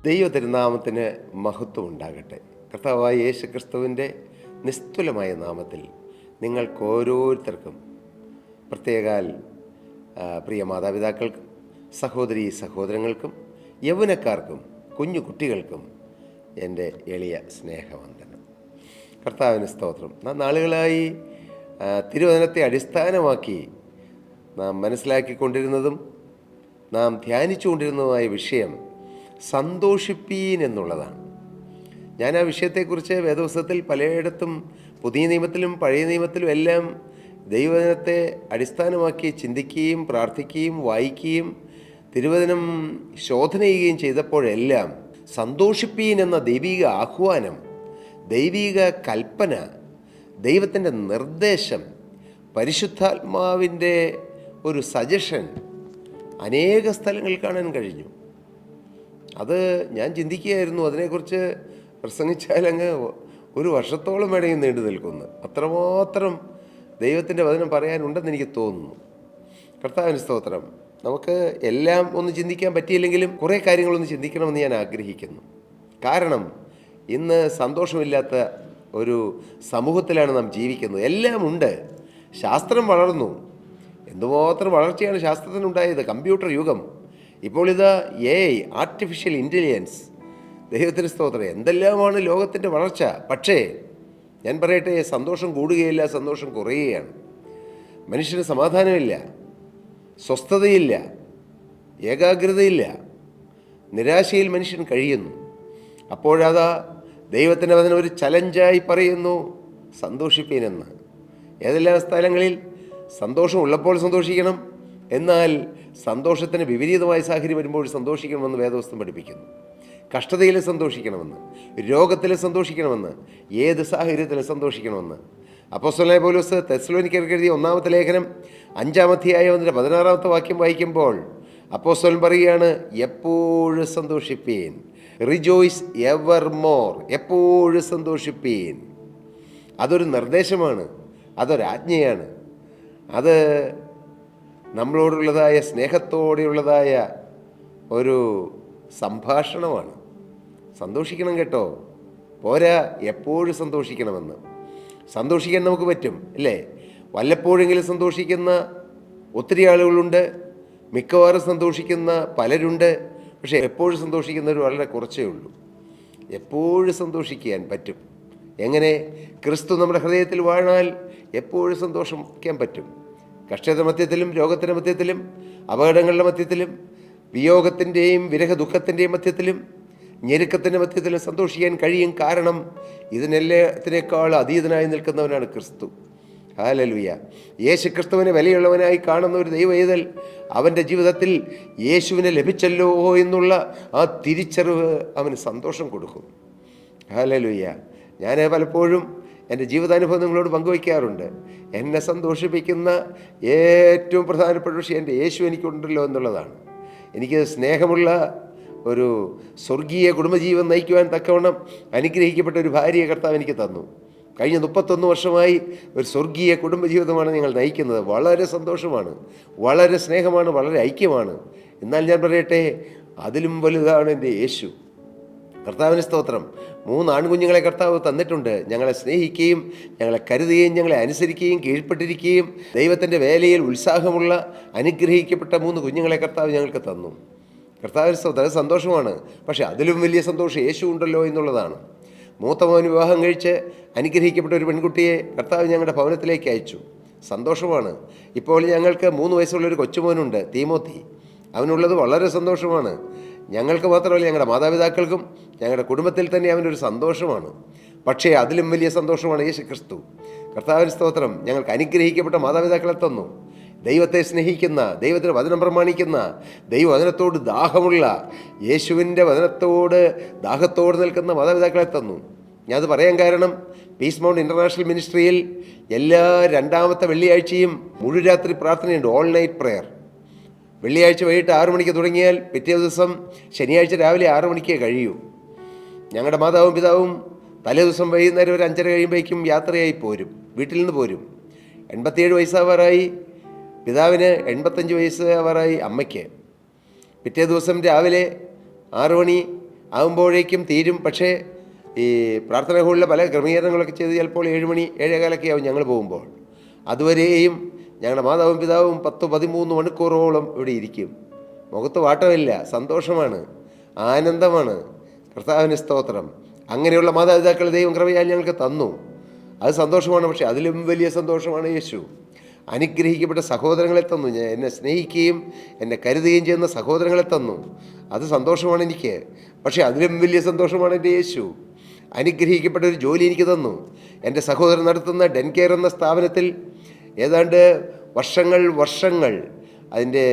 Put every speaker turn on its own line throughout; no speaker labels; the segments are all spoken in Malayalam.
ദൈവ തിരുനാമത്തിന് മഹത്വം ഉണ്ടാകട്ടെ. കർത്താവായ യേശു ക്രിസ്തുവിൻ്റെ നിസ്തുലമായ നാമത്തിൽ നിങ്ങൾക്ക് ഓരോരുത്തർക്കും, പ്രത്യേകാൽ പ്രിയ മാതാപിതാക്കൾക്കും സഹോദരീ സഹോദരങ്ങൾക്കും യൗവനക്കാർക്കും കുഞ്ഞു കുട്ടികൾക്കും എൻ്റെ എളിയ സ്നേഹവന്ദനം. കർത്താവിന് സ്തോത്രം. നാളുകളായി തിരുവചനത്തെ അടിസ്ഥാനമാക്കി നാം മനസ്സിലാക്കിക്കൊണ്ടിരുന്നതും നാം ധ്യാനിച്ചുകൊണ്ടിരുന്നതുമായ വിഷയം സന്തോഷിപ്പീൻ എന്നുള്ളതാണ്. ഞാൻ ആ വിഷയത്തെക്കുറിച്ച് വേദപുസ്തകത്തിൽ പലയിടത്തും പുതിയ നിയമത്തിലും പഴയ നിയമത്തിലും എല്ലാം ദൈവവചനത്തെ അടിസ്ഥാനമാക്കി ചിന്തിക്കുകയും പ്രാർത്ഥിക്കുകയും വായിക്കുകയും തിരുവചനം ശോധന ചെയ്യുകയും ചെയ്തപ്പോഴെല്ലാം സന്തോഷിപ്പീൻ എന്ന ദൈവിക ആഹ്വാനം, ദൈവിക കൽപ്പന, ദൈവത്തിൻ്റെ നിർദ്ദേശം, പരിശുദ്ധാത്മാവിൻ്റെ ഒരു സജഷൻ അനേക സ്ഥലങ്ങളിൽ കാണാൻ കഴിഞ്ഞു. അത് ഞാൻ ചിന്തിക്കുകയായിരുന്നു, അതിനെക്കുറിച്ച് പ്രസംഗിച്ചാൽ അങ്ങ് ഒരു വർഷത്തോളം വേണമെങ്കിൽ നീണ്ടു നിൽക്കുന്നു. അത്രമാത്രം ദൈവത്തിൻ്റെ വചനം പറയാനുണ്ടെന്ന് എനിക്ക് തോന്നുന്നു. കർത്താവിന് സ്തോത്രം. നമുക്ക് എല്ലാം ഒന്ന് ചിന്തിക്കാൻ പറ്റിയില്ലെങ്കിലും കുറേ കാര്യങ്ങളൊന്ന് ചിന്തിക്കണമെന്ന് ഞാൻ ആഗ്രഹിക്കുന്നു. കാരണം ഇന്ന് സന്തോഷമില്ലാത്ത ഒരു സമൂഹത്തിലാണ് നാം ജീവിക്കുന്നത്. എല്ലാം ഉണ്ട്. ശാസ്ത്രം വളർന്നു. എന്തുമാത്രം വളർച്ചയാണ് ശാസ്ത്രത്തിനുണ്ടായത്. കമ്പ്യൂട്ടർ യുഗം, ഇപ്പോൾ ഇത് AI, ആർട്ടിഫിഷ്യൽ ഇൻ്റലിജൻസ്. ദൈവത്തിന് സ്തോത്രം. എന്തെല്ലാമാണ് ലോകത്തിൻ്റെ വളർച്ച. പക്ഷേ ഞാൻ പറയട്ടെ, സന്തോഷം കൂടുകയില്ല, സന്തോഷം കുറയുകയാണ്. മനുഷ്യന് സമാധാനമില്ല, സ്വസ്ഥതയില്ല, ഏകാഗ്രതയില്ല, നിരാശയിൽ മനുഷ്യൻ കഴിയുന്നു. അപ്പോഴതാ ദൈവത്തിൻ്റെ വചനം ഒരു ചലഞ്ചായി പറയുന്നു, സന്തോഷിപ്പീനെന്ന്. ഏതെല്ലാം സ്ഥലങ്ങളിൽ സന്തോഷം ഉള്ളപ്പോൾ സന്തോഷിക്കണം, എന്നാൽ സന്തോഷത്തിന് വിപരീതമായ സാഹചര്യം വരുമ്പോൾ സന്തോഷിക്കണമെന്ന് വേദപുസ്തകം പഠിപ്പിക്കുന്നു. കഷ്ടതയിൽ സന്തോഷിക്കണമെന്ന്, രോഗത്തിൽ സന്തോഷിക്കണമെന്ന്, ഏത് സാഹചര്യത്തിലും സന്തോഷിക്കണമെന്ന്. അപ്പോസ്തലനായ പൗലോസ് തെസ്സലോനിക്കർക്ക് എഴുതിയ 1-ാമത്തെ ലേഖനം 5-ാം അധ്യായം 16-ാമത്തെ വാക്യം വായിക്കുമ്പോൾ അപ്പോസ്തലൻ പറയുകയാണ്, എപ്പോഴും സന്തോഷിപ്പീൻ, റിജോയ്സ് എവർ മോർ, എപ്പോഴും സന്തോഷിപ്പീൻ. അതൊരു നിർദ്ദേശമാണ്, അതൊരാജ്ഞയാണ്, അത് നമ്മളോടുള്ളതായ സ്നേഹത്തോടെയുള്ളതായ ഒരു സംഭാഷണമാണ്. സന്തോഷിക്കണം കേട്ടോ, പോരാ, എപ്പോഴും സന്തോഷിക്കണമെന്ന്. സന്തോഷിക്കാൻ നമുക്ക് പറ്റും അല്ലേ? വല്ലപ്പോഴെങ്കിലും സന്തോഷിക്കുന്ന ഒത്തിരി ആളുകളുണ്ട്, മിക്കവാറും സന്തോഷിക്കുന്ന പലരുണ്ട്. പക്ഷേ എപ്പോഴും സന്തോഷിക്കുന്നവർ വളരെ കുറച്ചേ ഉള്ളൂ. എപ്പോഴും സന്തോഷിക്കാൻ പറ്റും. എങ്ങനെ? ക്രിസ്തു നമ്മുടെ ഹൃദയത്തിൽ വാഴാൽ എപ്പോഴും സന്തോഷിക്കാൻ പറ്റും. കഷ്ടത മധ്യത്തിലും രോഗത്തിൻ്റെ മധ്യത്തിലും അപകടങ്ങളുടെ മധ്യത്തിലും വിയോഗത്തിൻ്റെയും വിരഹ ദുഃഖത്തിൻ്റെയും മധ്യത്തിലും ഞെരുക്കത്തിൻ്റെ മധ്യത്തിലും സന്തോഷിക്കാൻ കഴിയും. കാരണം ഇതിനെല്ലാത്തിനേക്കാൾ അതീതനായി നിൽക്കുന്നവനാണ് ക്രിസ്തു. ഹല്ലേലൂയ. യേശു ക്രിസ്തുവിനെ വിലയുള്ളവനായി കാണുന്ന ഒരു ദൈവവേദൽ അവൻ്റെ ജീവിതത്തിൽ യേശുവിനെ ലഭിച്ചല്ലോ എന്നുള്ള ആ തിരിച്ചറിവ് അവന് സന്തോഷം കൊടുക്കും. ഹല്ലേലൂയ. ഞാൻ പലപ്പോഴും എൻ്റെ ജീവിതാനുഭവം നിങ്ങളോട് പങ്കുവയ്ക്കാറുണ്ട്. എന്നെ സന്തോഷിപ്പിക്കുന്ന ഏറ്റവും പ്രധാനപ്പെട്ട വിഷയം എൻ്റെ യേശു എനിക്കുണ്ടല്ലോ എന്നുള്ളതാണ്. എനിക്ക് സ്നേഹമുള്ള ഒരു സ്വർഗീയ കുടുംബജീവൻ നയിക്കുവാൻ തക്കവണ്ണം അനുഗ്രഹിക്കപ്പെട്ട ഒരു ഭാര്യയെ കർത്താവ് എനിക്ക് തന്നു. കഴിഞ്ഞ 31 വർഷമായി ഒരു സ്വർഗീയ കുടുംബജീവിതമാണ് ഞങ്ങൾ നയിക്കുന്നത്. വളരെ സന്തോഷമാണ്, വളരെ സ്നേഹമാണ്, വളരെ ഐക്യമാണ്. എന്നാൽ ഞാൻ പറയട്ടെ, അതിലും വലുതാണ് എൻ്റെ യേശു. കർത്താവിന് സ്തോത്രം. 3 ആൺകുഞ്ഞുങ്ങളെ കർത്താവ് തന്നിട്ടുണ്ട്. ഞങ്ങളെ സ്നേഹിക്കുകയും ഞങ്ങളെ കരുതുകയും ഞങ്ങളെ അനുസരിക്കുകയും കീഴ്പ്പെട്ടിരിക്കുകയും ദൈവത്തിൻ്റെ വേലയിൽ ഉത്സാഹമുള്ള അനുഗ്രഹിക്കപ്പെട്ട 3 കുഞ്ഞുങ്ങളെ കർത്താവ് ഞങ്ങൾക്ക് തന്നു. കർത്താവിന് സ്തോത്രം. അത് സന്തോഷമാണ്. പക്ഷേ അതിലും വലിയ സന്തോഷം യേശു ഉണ്ടല്ലോ എന്നുള്ളതാണ്. മൂത്ത മോൻ വിവാഹം കഴിച്ച് അനുഗ്രഹിക്കപ്പെട്ട ഒരു പെൺകുട്ടിയെ കർത്താവ് ഞങ്ങളുടെ ഭവനത്തിലേക്ക് അയച്ചു. സന്തോഷമാണ്. ഇപ്പോൾ ഞങ്ങൾക്ക് 3 വയസ്സുള്ളൊരു കൊച്ചുമോനുണ്ട്, തീമോത്തി. അവനുള്ളത് വളരെ സന്തോഷമാണ്. ഞങ്ങൾക്ക് മാത്രമല്ല, ഞങ്ങളുടെ മാതാപിതാക്കൾക്കും ഞങ്ങളുടെ കുടുംബത്തിൽ തന്നെ അവനൊരു സന്തോഷമാണ്. പക്ഷേ അതിലും വലിയ സന്തോഷമാണ് യേശു ക്രിസ്തു. കർത്താവിന് സ്തോത്രം. ഞങ്ങൾക്ക് അനുഗ്രഹിക്കപ്പെട്ട മാതാപിതാക്കളെ തന്നു. ദൈവത്തെ സ്നേഹിക്കുന്ന, ദൈവത്തിൻ്റെ വചനം പ്രമാണിക്കുന്ന, ദൈവവചനത്തോട് ദാഹമുള്ള, യേശുവിൻ്റെ വചനത്തോട് ദാഹത്തോട് നിൽക്കുന്ന മാതാപിതാക്കളെ തന്നു. ഞാനത് പറയാൻ കാരണം, പീസ് മൗണ്ട് ഇൻ്റർനാഷണൽ മിനിസ്ട്രിയിൽ എല്ലാ 2-ാമത്തെ വെള്ളിയാഴ്ചയും മുഴുരാത്രി പ്രാർത്ഥനയുണ്ട്, ഓൾ നൈറ്റ് പ്രയർ. വെള്ളിയാഴ്ച വൈകിട്ട് 6 മണിക്ക് തുടങ്ങിയാൽ പിറ്റേ ദിവസം ശനിയാഴ്ച രാവിലെ 6 മണിക്കേ കഴിയൂ. ഞങ്ങളുടെ മാതാവും പിതാവും തലേ ദിവസം വൈകുന്നേരം ഒരു 5:30 കഴിയുമ്പോഴേക്കും യാത്രയായി പോരും, വീട്ടിൽ നിന്ന് പോരും. 87 വയസ്സാവാറായി പിതാവിന്, 85 വയസ്സാവാറായി അമ്മയ്ക്ക്. പിറ്റേ ദിവസം രാവിലെ 6 മണി ആകുമ്പോഴേക്കും തീരും. പക്ഷേ ഈ പ്രാർത്ഥനാ ഹോളിലെ പല ക്രമീകരണങ്ങളൊക്കെ ചെയ്ത് ചിലപ്പോൾ 7 മണി 7:15 ആവും ഞങ്ങൾ പോകുമ്പോൾ. അതുവരെയും ഞങ്ങളുടെ മാതാവും പിതാവും 10-13 മണിക്കൂറോളം ഇവിടെ ഇരിക്കും. മുഖത്ത് വാട്ടമില്ല, സന്തോഷമാണ്, ആനന്ദമാണ്. കർത്താവിന് സ്തോത്രം. അങ്ങനെയുള്ള മാതാപിതാക്കൾ ദൈവം കൃപയാൽ ഞങ്ങൾക്ക് തന്നു. അത് സന്തോഷമാണ്. പക്ഷേ അതിലും വലിയ സന്തോഷമാണ് യേശു അനുഗ്രഹിക്കപ്പെട്ട സഹോദരങ്ങളെ തന്നു. എന്നെ സ്നേഹിക്കുകയും എന്നെ കരുതുകയും ചെയ്യുന്ന സഹോദരങ്ങളെ തന്നു. അത് സന്തോഷമാണ് എനിക്ക്. പക്ഷേ അതിലും വലിയ സന്തോഷമാണ് എൻ്റെ യേശു അനുഗ്രഹിക്കപ്പെട്ട ഒരു ജോലി എനിക്ക് തന്നു. എൻ്റെ സഹോദരൻ നടത്തുന്ന ഡെൻ കെയർ എന്ന സ്ഥാപനത്തിൽ ഏതാണ്ട് വർഷങ്ങൾ അതിൻ്റെ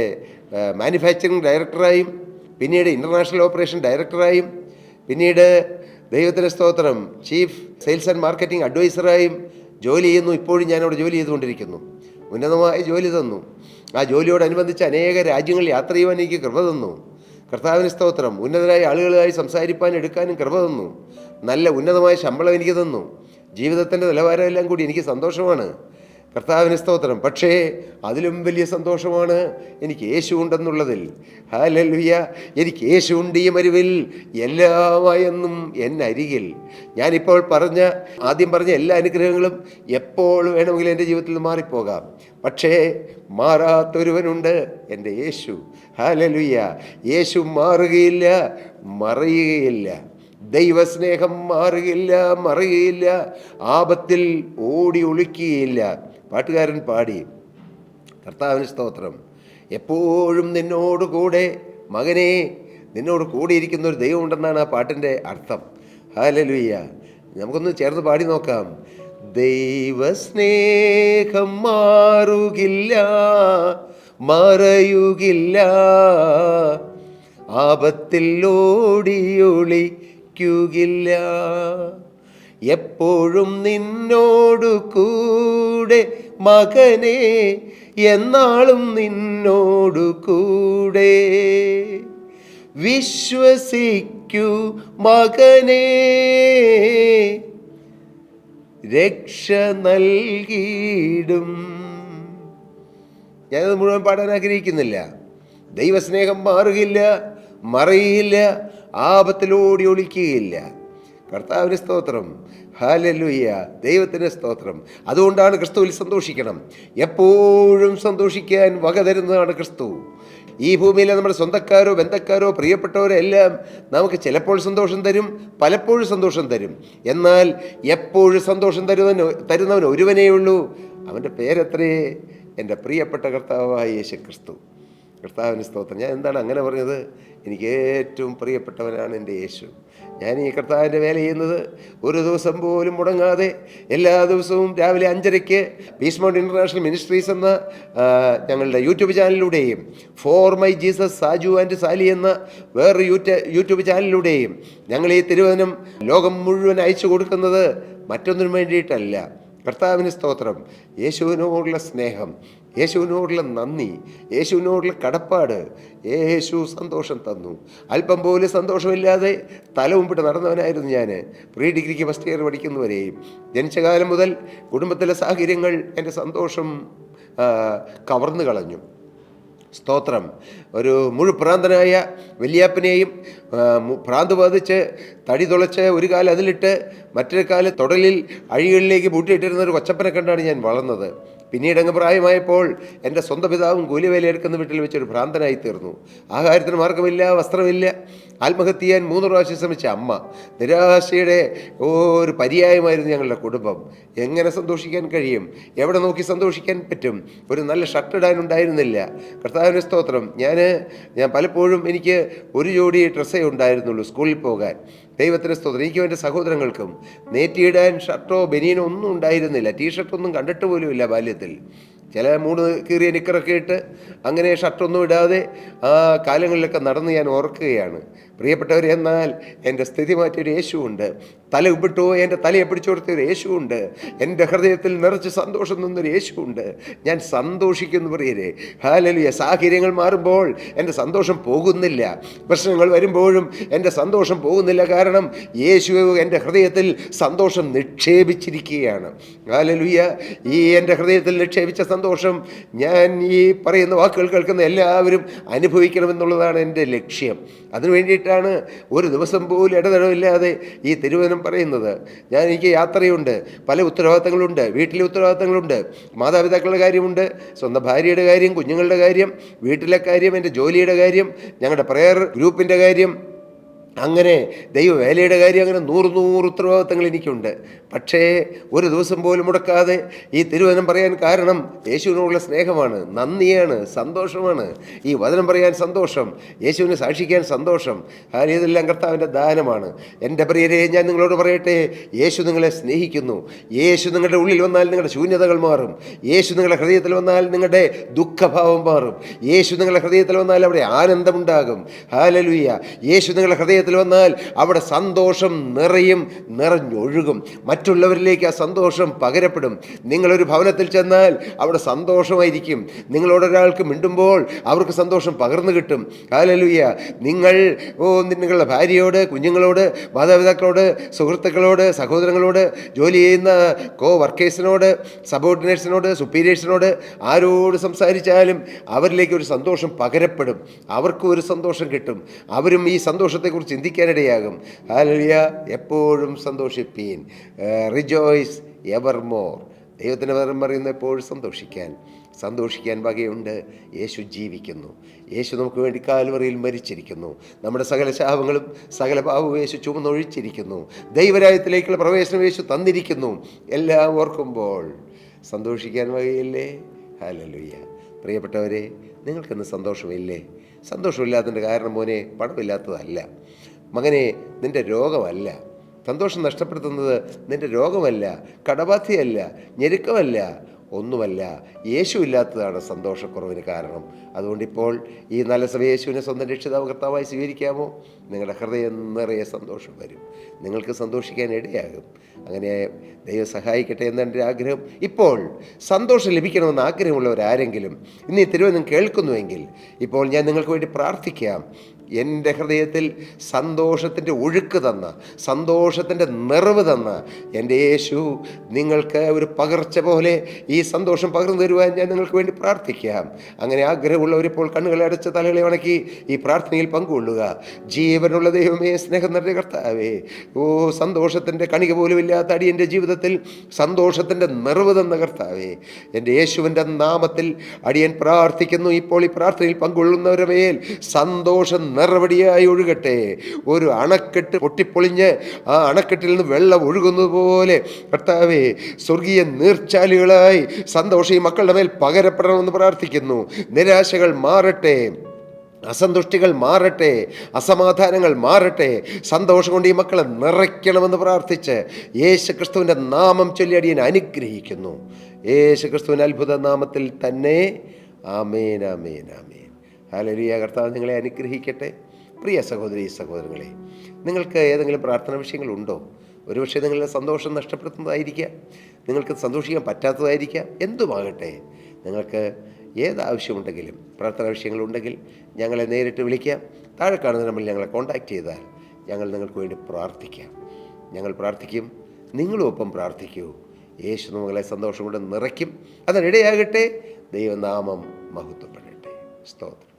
മാനുഫാക്ചറിങ് ഡയറക്ടറായും പിന്നീട് ഇൻ്റർനാഷണൽ ഓപ്പറേഷൻ ഡയറക്ടറായും പിന്നീട് ദൈവത്തിൻ്റെ സ്തോത്രം ചീഫ് സെയിൽസ് ആൻഡ് മാർക്കറ്റിംഗ് അഡ്വൈസറായും ജോലി ചെയ്യുന്നു. ഇപ്പോഴും ഞാനവിടെ ജോലി ചെയ്തുകൊണ്ടിരിക്കുന്നു. ഉന്നതമായ ജോലി തന്നു. ആ ജോലിയോടനുബന്ധിച്ച് അനേക രാജ്യങ്ങളിൽ യാത്ര ചെയ്യുവാൻ എനിക്ക് കൃപ തന്നു. കർത്താവിന് സ്തോത്രം. ഉന്നതരായ ആളുകളുമായി സംസാരിപ്പാനും എടുക്കാനും കൃപ തന്നു. നല്ല ഉന്നതമായ ശമ്പളം എനിക്ക് തന്നു. ജീവിതത്തിൻ്റെ നിലവാരമെല്ലാം കൂടി എനിക്ക് സന്തോഷമാണ്. കർത്താവിന് സ്തോത്രം. പക്ഷേ അതിലും വലിയ സന്തോഷമാണ് എനിക്ക് യേശു ഉണ്ടെന്നുള്ളതിൽ. ഹല്ലേലൂയ. എനിക്ക് യേശു ഉണ്ട് ഈ മരുവിൽ എല്ലാമായെന്നും എന്നരികിൽ. ഞാനിപ്പോൾ ആദ്യം പറഞ്ഞ എല്ലാ അനുഗ്രഹങ്ങളും എപ്പോൾ വേണമെങ്കിലും എൻ്റെ ജീവിതത്തിൽ നിന്ന് മാറിപ്പോകാം. പക്ഷേ മാറാത്തൊരുവനുണ്ട്, എൻ്റെ യേശു. ഹല്ലേലൂയ. യേശു മാറുകയില്ല, മറയുകയില്ല. ദൈവസ്നേഹം മാറുകയില്ല, മറയുകയില്ല. ആപത്തിൽ ഓടി ഒളിക്കുകയില്ല. പാട്ടുകാരൻ പാടി. കർത്താവിന് സ്തോത്രം. എപ്പോഴും നിന്നോട് കൂടെ മകനെ, നിന്നോട് കൂടെ ഇരിക്കുന്ന ഒരു ദൈവം ഉണ്ടെന്നാണ് ആ പാട്ടിൻ്റെ അർത്ഥം. ഹല്ലേലൂയ. നമുക്കൊന്ന് ചേർന്ന് പാടി നോക്കാം. ദൈവസ്നേഹം മാറുകില്ല, മറയുകില്ല. ആപത്തിൽ ഓടിയൊളിക്കുകില്ല. എപ്പോഴും നിന്നോടു കൂടെ മകനെ, എന്നാളും നിന്നോടു കൂടെ. വിശ്വസിക്കൂ മകനെ, രക്ഷ നൽകിയിടും. ഞാനത് മുഴുവൻ പാടാൻ ആഗ്രഹിക്കുന്നില്ല. ദൈവസ്നേഹം മാറുകയില്ല, മറയില്ല, ആപത്തിലോടി ഒളിക്കുകയില്ല. കർത്താവിന് സ്തോത്രം. ഹല്ലേലൂയ. ദൈവത്തിന് സ്തോത്രം. അതുകൊണ്ടാണ് ക്രിസ്തുവിൽ സന്തോഷിക്കണം. എപ്പോഴും സന്തോഷിക്കാൻ വക തരുന്നതാണ് ക്രിസ്തു. ഈ ഭൂമിയിലെ നമ്മുടെ സ്വന്തക്കാരോ ബന്ധക്കാരോ പ്രിയപ്പെട്ടവരോ എല്ലാം നമുക്ക് ചിലപ്പോൾ സന്തോഷം തരും, പലപ്പോഴും സന്തോഷം തരും. എന്നാൽ എപ്പോഴും സന്തോഷം തരുന്നവൻ ഒരുവനേ ഉള്ളൂ. അവൻ്റെ പേരെത്രേ? എൻ്റെ പ്രിയപ്പെട്ട കർത്താവായ യേശു ക്രിസ്തു. കർത്താവിന് സ്തോത്രം. ഞാൻ എന്താണ് അങ്ങനെ പറഞ്ഞത്? എനിക്ക് ഏറ്റവും പ്രിയപ്പെട്ടവനാണ് എൻ്റെ യേശു. ഞാൻ ഈ കർത്താവിൻ്റെ വേല ചെയ്യുന്നത് ഒരു ദിവസം പോലും മുടങ്ങാതെ എല്ലാ ദിവസവും രാവിലെ 5:30 പീസ് മൗണ്ട് ഇൻ്റർനാഷണൽ മിനിസ്ട്രീസ് എന്ന ഞങ്ങളുടെ യൂട്യൂബ് ചാനലിലൂടെയും for my Jesus Saju and Sali എന്ന വേറൊരു യൂട്യൂബ് ചാനലിലൂടെയും ഞങ്ങൾ ഈ തിരുവചനം ലോകം മുഴുവൻ അയച്ചു കൊടുക്കുന്നത് മറ്റൊന്നിനും വേണ്ടിയിട്ടല്ല. കർത്താവിന് സ്തോത്രം. യേശുവിനോടുള്ള സ്നേഹം, യേശുവിനോടുള്ള നന്ദി, യേശുവിനോടുള്ള കടപ്പാട്. യേശു സന്തോഷം തന്നു. അല്പം പോലും സന്തോഷമില്ലാതെ തല മുമ്പിട്ട് നടന്നവനായിരുന്നു ഞാൻ. പ്രീ ഡിഗ്രിക്ക് ഫസ്റ്റ് ഇയർ പഠിക്കുന്നവരെയും. ജനിച്ച കാലം മുതൽ കുടുംബത്തിലെ സാഹചര്യങ്ങൾ എൻ്റെ സന്തോഷം കവർന്നു കളഞ്ഞു. സ്തോത്രം. ഒരു മുഴുപ്രാന്തനായ വല്യാപ്പനെയും ഭ്രാന്ത് ബാധിച്ച് തടി തുളച്ച് ഒരു കാലം അതിലിട്ട് മറ്റൊരു കാലം തൊടലിൽ അഴികളിലേക്ക് പൂട്ടിയിട്ടിരുന്ന ഒരു കൊച്ചപ്പനെ കണ്ടാണ് ഞാൻ വളർന്നത്. പിന്നീട് അങ്ങ് പ്രായമായപ്പോൾ എൻ്റെ സ്വന്തം പിതാവും കൂലിവേലയെടുക്കുന്ന വീട്ടിൽ വെച്ചൊരു ഭ്രാന്തനായി തീർന്നു. ആഹാരത്തിന് മാർഗമില്ല, വസ്ത്രമില്ല. ആത്മഹത്യ ചെയ്യാൻ 3 പ്രാവശ്യം ശ്രമിച്ച അമ്മ. നിരാശയുടെ ഒരു പര്യായമായിരുന്നു ഞങ്ങളുടെ കുടുംബം. എങ്ങനെ സന്തോഷിക്കാൻ കഴിയും? എവിടെ നോക്കി സന്തോഷിക്കാൻ പറ്റും? ഒരു നല്ല ഷർട്ട് ഇടാനുണ്ടായിരുന്നില്ല. കർത്താവിൻ്റെ സ്തോത്രം. ഞാൻ പലപ്പോഴും എനിക്ക് ഒരു ജോഡി ഡ്രസ്സേ ഉണ്ടായിരുന്നുള്ളൂ സ്കൂളിൽ പോകാൻ. ദൈവത്തിൻ്റെ സ്തോത്രം. എനിക്കും എൻ്റെ സഹോദരങ്ങൾക്കും നേറ്റിയിടാൻ ഷർട്ടോ ബനിയനോ ഒന്നും ഉണ്ടായിരുന്നില്ല. ടീഷർട്ടൊന്നും കണ്ടിട്ട് പോലുമില്ല ബാല്യത്തിൽ. ചില 3 കീറിയ നിക്കറൊക്കെ ഇട്ട് അങ്ങനെ ഷർട്ടൊന്നും ഇടാതെ ആ കാലങ്ങളിലൊക്കെ നടന്ന് ഞാൻ ഓർക്കുകയാണ്. പ്രിയപ്പെട്ടവർ, എന്നാൽ എൻ്റെ സ്ഥിതി മാറ്റിയൊരു യേശുവുണ്ട്. തല ഉപ്പിട്ടോ എൻ്റെ തലയെ പിടിച്ചു കൊടുത്തൊരു യേശുവുണ്ട്. എൻ്റെ ഹൃദയത്തിൽ നിറച്ച് സന്തോഷം നിന്നൊരു യേശുവുണ്ട്. ഞാൻ സന്തോഷിക്കുന്നു പ്രിയരെ. ഹല്ലേലൂയ. സാഹചര്യങ്ങൾ മാറുമ്പോൾ എൻ്റെ സന്തോഷം പോകുന്നില്ല. പ്രശ്നങ്ങൾ വരുമ്പോഴും എൻ്റെ സന്തോഷം പോകുന്നില്ല. കാരണം യേശു എൻ്റെ ഹൃദയത്തിൽ സന്തോഷം നിക്ഷേപിച്ചിരിക്കുകയാണ്. ഹല്ലേലൂയ. ഈ എൻ്റെ ഹൃദയത്തിൽ നിക്ഷേപിച്ച സന്തോഷം ഞാൻ ഈ പറയുന്ന വാക്കുകൾ കേൾക്കുന്ന എല്ലാവരും അനുഭവിക്കണമെന്നുള്ളതാണ് എൻ്റെ ലക്ഷ്യം. അതിനു വേണ്ടിയിട്ടാണ് പേരിലാണ് ഒരു ദിവസം പോലും ഇടതടവില്ലാതെ ഈ തിരുവചനം പറയുന്നത്. എനിക്ക് യാത്രയുണ്ട്, പല ഉത്തരവാദിത്തങ്ങളുണ്ട്, വീട്ടിലെ ഉത്തരവാദിത്തങ്ങളുണ്ട്, മാതാപിതാക്കളുടെ കാര്യമുണ്ട്, സ്വന്തം ഭാര്യയുടെ കാര്യം, കുഞ്ഞുങ്ങളുടെ കാര്യം, വീട്ടിലെ കാര്യം, എൻ്റെ ജോലിയുടെ കാര്യം, ഞങ്ങളുടെ പ്രെയർ ഗ്രൂപ്പിൻ്റെ കാര്യം, അങ്ങനെ ദൈവവേലയുടെ കാര്യം, അങ്ങനെ നൂറ് ഉത്തരവാദിത്തങ്ങൾ എനിക്കുണ്ട്. പക്ഷേ ഒരു ദിവസം പോലും മുടക്കാതെ ഈ തിരുവചനം പറയാൻ കാരണം യേശുവിനോടുള്ള സ്നേഹമാണ്, നന്ദിയാണ്, സന്തോഷമാണ്. ഈ വചനം പറയാൻ സന്തോഷം, യേശുവിനെ സാക്ഷിക്കാൻ സന്തോഷം. ഇതെല്ലാം കർത്താവിൻ്റെ ദാനമാണ്. എൻ്റെ പ്രിയരെ, ഞാൻ നിങ്ങളോട് പറയട്ടെ, യേശു നിങ്ങളെ സ്നേഹിക്കുന്നു. യേശു നിങ്ങളുടെ ഉള്ളിൽ വന്നാൽ നിങ്ങളുടെ ശൂന്യതകൾ മാറും. യേശു നിങ്ങളുടെ ഹൃദയത്തിൽ വന്നാൽ നിങ്ങളുടെ ദുഃഖഭാവം മാറും. യേശു നിങ്ങളുടെ ഹൃദയത്തിൽ വന്നാൽ അവിടെ ആനന്ദമുണ്ടാകും. ഹല്ലേലൂയ. യേശു നിങ്ങളുടെ ഹൃദയത്തിൽ വന്നാൽ അവിടെ സന്തോഷം നിറഞ്ഞൊഴുകും. മറ്റുള്ളവരിലേക്ക് ആ സന്തോഷം പകരപ്പെടും. നിങ്ങളൊരു ഭവനത്തിൽ ചെന്നാൽ അവിടെ സന്തോഷമായിരിക്കും. നിങ്ങളോടൊരാൾക്ക് മിണ്ടുമ്പോൾ അവർക്ക് സന്തോഷം പകർന്നു കിട്ടും. ഹല്ലേലൂയ. നിങ്ങളുടെ ഭാര്യയോട്, കുഞ്ഞുങ്ങളോട്, മാതാപിതാക്കളോട്, സുഹൃത്തുക്കളോട്, സഹോദരങ്ങളോട്, ജോലി ചെയ്യുന്ന വർക്കേഴ്സിനോട്, സബോർഡിനേറ്റ്സിനോട്, സുപ്പീരിയേഴ്സിനോട്, ആരോട് സംസാരിച്ചാലും അവരിലേക്ക് ഒരു സന്തോഷം പകരപ്പെടും. അവർക്കും ഒരു സന്തോഷം കിട്ടും. അവരും ഈ സന്തോഷത്തെക്കുറിച്ച് ചിന്തിക്കാനിടയാകും. ഹല്ലേലൂയ. എപ്പോഴും സന്തോഷിപ്പീൻ, റിജോയ്സ് എവർ മോർ. ദൈവത്തിൻ്റെ വചനം പറയുന്ന എപ്പോഴും സന്തോഷിക്കാൻ വകയുണ്ട്. യേശു ജീവിക്കുന്നു. യേശു നമുക്ക് വേണ്ടി കാൽവറിയിൽ മരിച്ചിരിക്കുന്നു. നമ്മുടെ സകല ശാപങ്ങളും സകല പാപവും യേശു ചുമന്നൊഴിച്ചിരിക്കുന്നു. ദൈവരാജ്യത്തിലേക്കുള്ള പ്രവേശനം യേശു തന്നിരിക്കുന്നു. എല്ലാം ഓർക്കുമ്പോൾ സന്തോഷിക്കാൻ വകയില്ലേ? ഹല്ലേലൂയ. പ്രിയപ്പെട്ടവരെ, നിങ്ങൾക്കിന്ന് സന്തോഷമില്ലേ? സന്തോഷമില്ലാത്തതിൻ്റെ കാരണം മോനെ പണമില്ലാത്തതല്ല, മകനെ നിൻ്റെ രോഗമല്ല. സന്തോഷം നഷ്ടപ്പെടുത്തുന്നത് നിൻ്റെ രോഗമല്ല, കടബാധ്യതയല്ല, ഞെരുക്കമല്ല, ഒന്നുമല്ല. യേശു ഇല്ലാത്തതാണ് സന്തോഷക്കുറവിന് കാരണം. അതുകൊണ്ടിപ്പോൾ ഈ നല്ല സമയം യേശുവിനെ സ്വന്തം രക്ഷിതാവ് കർത്താവായി സ്വീകരിക്കാമോ? നിങ്ങളുടെ ഹൃദയം നിറയെ സന്തോഷം വരും. നിങ്ങൾക്ക് സന്തോഷിക്കാൻ ഇടയാകും. അങ്ങനെ ദൈവം സഹായിക്കട്ടെ എന്ന് എൻ്റെ ആഗ്രഹം. ഇപ്പോൾ സന്തോഷം ലഭിക്കണമെന്ന് ആഗ്രഹമുള്ളവരാരെങ്കിലും ഇന്ന് ഈ തിരുവചനം കേൾക്കുന്നുവെങ്കിൽ ഇപ്പോൾ ഞാൻ നിങ്ങൾക്ക് വേണ്ടി പ്രാർത്ഥിക്കാം. എൻ്റെ ഹൃദയത്തിൽ സന്തോഷത്തിൻ്റെ ഒഴുക്ക് തന്ന, സന്തോഷത്തിൻ്റെ നിറവ് തന്ന എൻ്റെ യേശു നിങ്ങൾക്ക് ഒരു പകർച്ച പോലെ ഈ സന്തോഷം പകർന്നു തരുവാൻ ഞാൻ നിങ്ങൾക്ക് വേണ്ടി പ്രാർത്ഥിക്കാം. അങ്ങനെ ആഗ്രഹമുള്ളവരിപ്പോൾ കണ്ണുകളെ അടച്ച് തലകളെ ഉണക്കി ഈ പ്രാർത്ഥനയിൽ പങ്കുകൊള്ളുക. ജീവനുള്ള ദൈവമേ, സ്നേഹം നിറഞ്ഞ കർത്താവേ, സന്തോഷത്തിൻ്റെ കണിക പോലും ഇല്ലാത്ത അടിയൻ്റെ ജീവിതത്തിൽ സന്തോഷത്തിൻ്റെ നിറവ് തന്ന കർത്താവേ, എൻ്റെ യേശുവിൻ്റെ നാമത്തിൽ അടിയൻ പ്രാർത്ഥിക്കുന്നു. ഇപ്പോൾ ഈ പ്രാർത്ഥനയിൽ പങ്കുകൊള്ളുന്നവരുടെ മേൽ സന്തോഷം നിറവടിയായി ഒഴുകട്ടെ. ഒരു അണക്കെട്ട് പൊട്ടിപ്പൊളിഞ്ഞ് ആ അണക്കെട്ടിൽ നിന്ന് വെള്ളം ഒഴുകുന്നത് പോലെ കർത്താവേ, സ്വർഗീയ നീർച്ചാലുകളായി സന്തോഷം ഈ മക്കളുടെ മേൽ പകരപ്പെടണമെന്ന് പ്രാർത്ഥിക്കുന്നു. നിരാശകൾ മാറട്ടെ, അസന്തുഷ്ടികൾ മാറട്ടെ, അസമാധാനങ്ങൾ മാറട്ടെ. സന്തോഷം കൊണ്ട് ഈ മക്കളെ നിറയ്ക്കണമെന്ന് പ്രാർത്ഥിച്ച് യേശു ക്രിസ്തുവിൻ്റെ നാമം ചൊല്ലി അടിയൻ അനുഗ്രഹിക്കുന്നു. യേശു ക്രിസ്തുവിൻ്റെ അത്ഭുത നാമത്തിൽ തന്നെ. ആമേൻ, ആമേൻ, ആമേൻ. ഹല്ലേലൂയ. കർത്താവ് നിങ്ങളെ അനുഗ്രഹിക്കട്ടെ. പ്രിയ സഹോദരങ്ങളെ, നിങ്ങൾക്ക് ഏതെങ്കിലും പ്രാർത്ഥന വിഷയങ്ങളുണ്ടോ? ഒരുപക്ഷെ നിങ്ങളുടെ സന്തോഷം നഷ്ടപ്പെടുത്തുന്നതായിരിക്കാം, നിങ്ങൾക്ക് സന്തോഷിക്കാൻ പറ്റാത്തതായിരിക്കാം. എന്തുമാകട്ടെ, നിങ്ങൾക്ക് ഏതാവശ്യമുണ്ടെങ്കിലും പ്രാർത്ഥന വിഷയങ്ങളുണ്ടെങ്കിൽ ഞങ്ങളെ നേരിട്ട് വിളിക്കാം. താഴെ കാണുന്ന നമ്പറിൽ ഞങ്ങളെ കോൺടാക്റ്റ് ചെയ്താൽ ഞങ്ങൾ നിങ്ങൾക്ക് വേണ്ടി പ്രാർത്ഥിക്കാം. ഞങ്ങൾ പ്രാർത്ഥിക്കും, നിങ്ങളും ഒപ്പം പ്രാർത്ഥിക്കൂ. യേശു നിങ്ങളെ സന്തോഷം കൊണ്ട് നിറയ്ക്കും. അതിനിടയാകട്ടെ. ദൈവനാമം മഹത്വപ്പെടട്ടെ. സ്തോത്രം.